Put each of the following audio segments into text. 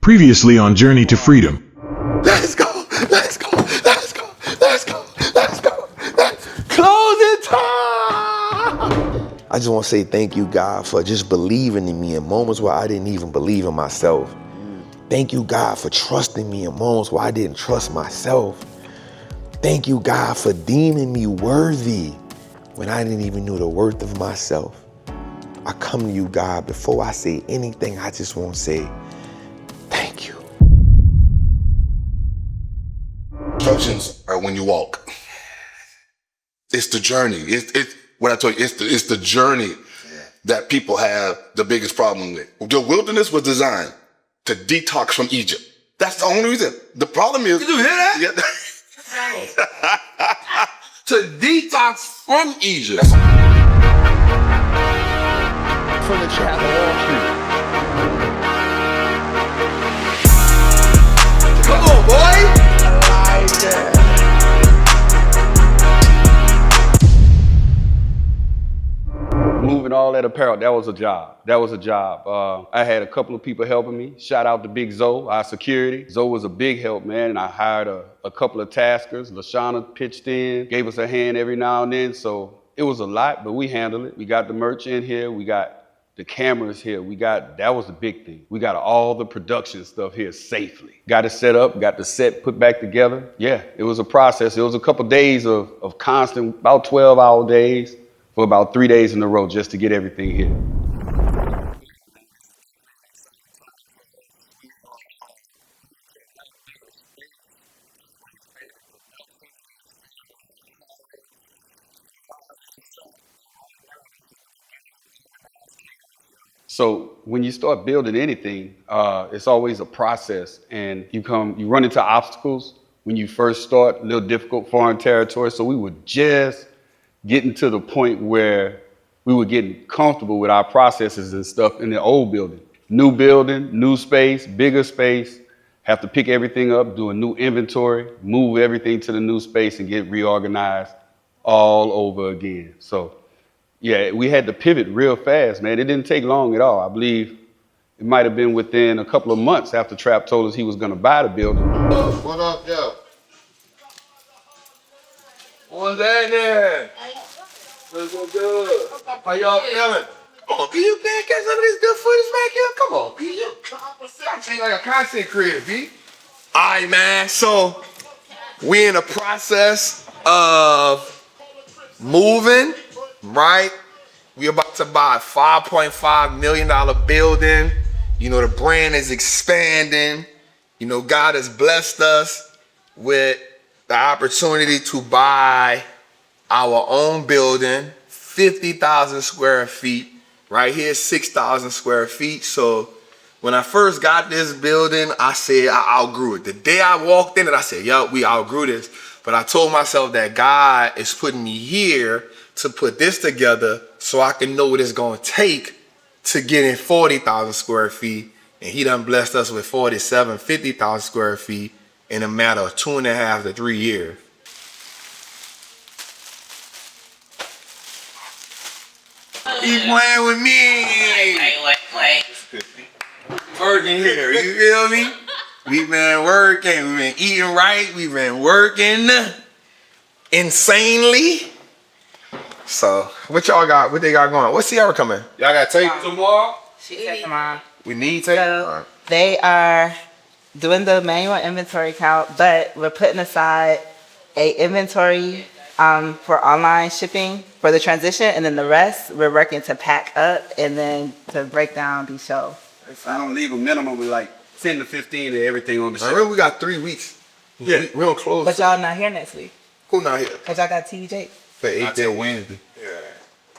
Previously on Journey to Freedom. Let's go. Let's go. Let's go. Let's go. Let's go. Closing time. I just want to say thank you, God, for just believing in me in moments where I didn't even believe in myself. Thank you, God, for trusting me in moments where I didn't trust myself. Thank you, God, for deeming me worthy when I didn't even know the worth of myself. I come to you, God, before I say anything, I just want to say thank you. Instructions are when you walk. It's the journey. It's what I told you. It's the journey that people have the biggest problem with. The wilderness was designed to detox from Egypt. That's the only reason. The problem is. Did you hear that? Yeah. To detox from Egypt. From the trap of Wallstreet. Come on, boy. I like that. Moving all that apparel, that was a job. I had a couple of people helping me. Shout out to Big Zoe, our security. Zoe was a big help, man, and I hired a couple of taskers. LaShawna pitched in, gave us a hand every now and then, so it was a lot, but we handled it. We got the merch in here, we got the cameras here, that was the big thing. We got all the production stuff here safely. Got it set up, got the set put back together. Yeah, it was a process. It was a couple days of constant, about 12-hour days, for about 3 days in a row just to get everything here. So when you start building anything, it's always a process, and you run into obstacles when you first start, a little difficult, foreign territory. So we were just getting to the point where we were getting comfortable with our processes and stuff in the old building. New building, new space, bigger space, have to pick everything up, do a new inventory, move everything to the new space and get reorganized all over again. So yeah, we had to pivot real fast, man. It didn't take long at all. I believe it might have been within a couple of months after Trapp told us he was gonna buy the building. What up, yo? What's that there? What's good? How y'all feeling? Come on, B, you can't get some of this good footage back here? Come on, B. I'm saying like a content creator, B. All right, man. So we in the process of moving, right? We about to buy a $5.5 million building. You know, the brand is expanding. You know, God has blessed us with the opportunity to buy our own building, 50,000 square feet. Right here, 6,000 square feet. So when I first got this building, I said I outgrew it. The day I walked in it, I said, yo, we outgrew this. But I told myself that God is putting me here to put this together so I can know what it's going to take to get in 40,000 square feet. And he done blessed us with 50,000 square feet in a matter of 2.5 to 3 years. He playing with me. Wait. Working here, you feel me? We've been working, we've been eating right, we've been working insanely. So, what y'all got? What they got going? What's Sierra coming? Y'all got tape tomorrow? She said tomorrow. We need tape? So they are doing the manual inventory count, but we're putting aside a inventory for online shipping for the transition, and then the rest we're working to pack up and then to break down the show. I don't leave a minimum with like 10 to 15 of everything on the I show. really, we got 3 weeks. Yeah. We don't close. But y'all not here next week. Who not here? Cause y'all got TJ. For 8th day Wednesday.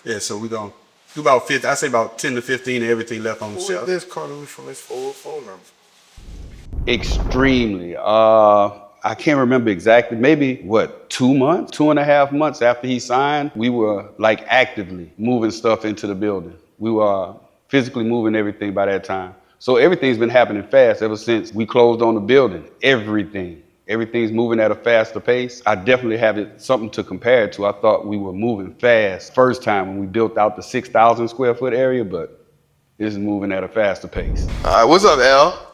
Yeah, so we're gonna do about 50. I say about 10 to 15 of everything left on the Who is shelf. this calling me from his old phone number? Extremely. I can't remember exactly. Maybe 2 months, 2.5 months after he signed, we were like actively moving stuff into the building. We were physically moving everything by that time. So everything's been happening fast ever since we closed on the building. Everything's moving at a faster pace. I definitely have something to compare it to. I thought we were moving fast first time when we built out the 6,000 square foot area, but this is moving at a faster pace. All right, what's up, L?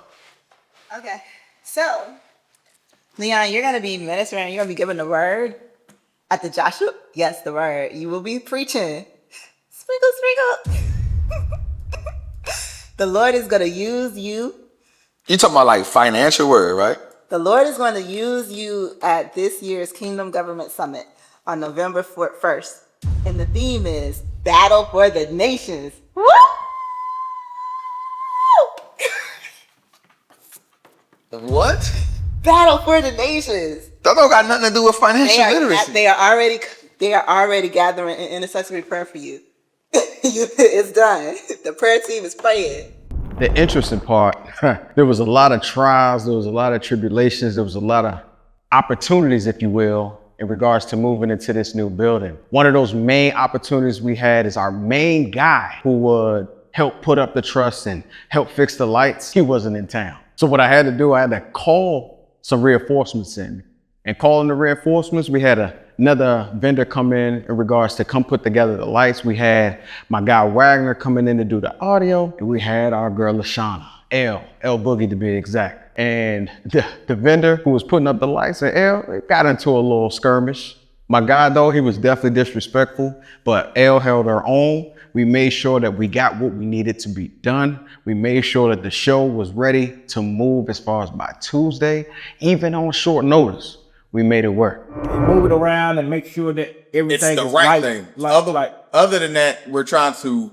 Okay. So, Leon, you're going to be ministering. You're going to be giving the word at the Joshua. Yes, the word. You will be preaching. Sprinkle, sprinkle. The Lord is going to use you. You talking about like financial word, right? The Lord is going to use you at this year's Kingdom Government Summit on November 1st. And the theme is Battle for the Nations. Woo! What? Battle for the Nations. That don't got nothing to do with financial literacy. They are already gathering an intercessory prayer for you. It's done. The prayer team is praying. The interesting part, there was a lot of trials, there was a lot of tribulations, there was a lot of opportunities, if you will, in regards to moving into this new building. One of those main opportunities we had is our main guy who would help put up the truss and help fix the lights. He wasn't in town. So what I had to do, I had to call some reinforcements in. And calling the reinforcements, we had another vendor come in regards to come put together the lights. We had my guy Wagner coming in to do the audio. And we had our girl LaShawna, L Boogie to be exact. And the vendor who was putting up the lights and L got into a little skirmish. My guy though, he was definitely disrespectful, but L held her own. We made sure that we got what we needed to be done. We made sure that the show was ready to move as far as by Tuesday, even on short notice. We made it work. Move it around and make sure that everything It's the is right right. thing. Like, Other than that, we're trying to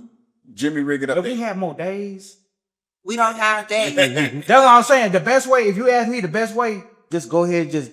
Jimmy rig it up. if we had more days, We don't have days. that's what I'm saying. The best way, if you ask me, the best way, just go ahead and just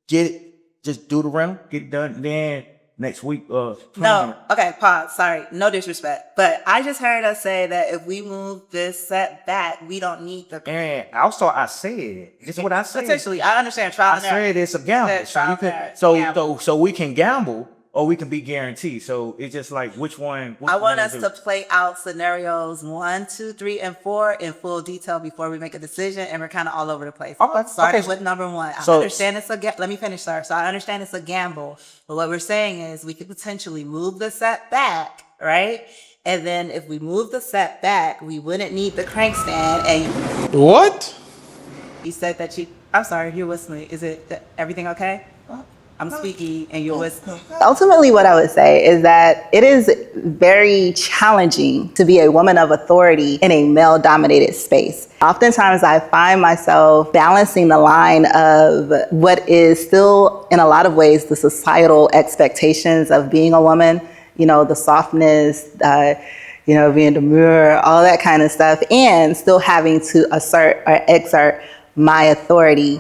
get it, just do the rental, get it done. Then next week, No. Okay, pause. Sorry. No disrespect. But I just heard us say that if we move this set back, we don't need the. And also, I said, this is what I said. Potentially, I understand trial I and error. said it's a gamble. Said trial and error. So we can gamble or we can be guaranteed. So it's just like which one. I want us to play out scenarios 1, 2, 3, and 4 in full detail before we make a decision, and we're kind of all over the place. Okay, Starting okay. with number 1. I So- understand it's a let me finish, sir. So I understand it's a gamble, but what we're saying is we could potentially move the set back, right? And then if we move the set back, we wouldn't need the crank stand. And What? you said that I'm sorry, you're whistling. Is everything okay? I'm speaking and you're whistling. Ultimately, what I would say is that it is very challenging to be a woman of authority in a male-dominated space. Oftentimes, I find myself balancing the line of what is still, in a lot of ways, the societal expectations of being a woman, the softness, being demure, all that kind of stuff, and still having to assert or exert my authority.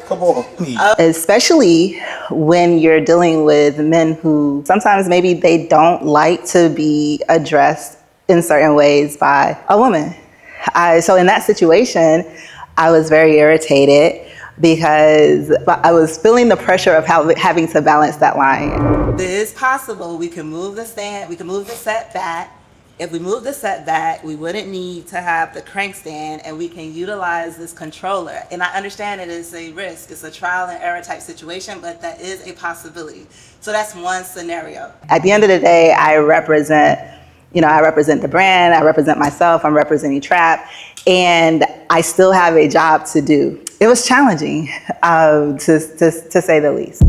Come on. Especially when you're dealing with men who sometimes maybe they don't like to be addressed in certain ways by a woman. So in that situation, I was very irritated because I was feeling the pressure of having to balance that line. It is possible we can move the stand, we can move the set back. If we move the set back, we wouldn't need to have the crank stand, and we can utilize this controller. And I understand it is a risk. It's a trial and error type situation, but that is a possibility. So that's one scenario. At the end of the day, I represent the brand, I represent myself, I'm representing Trap, and I still have a job to do. It was challenging, to say the least.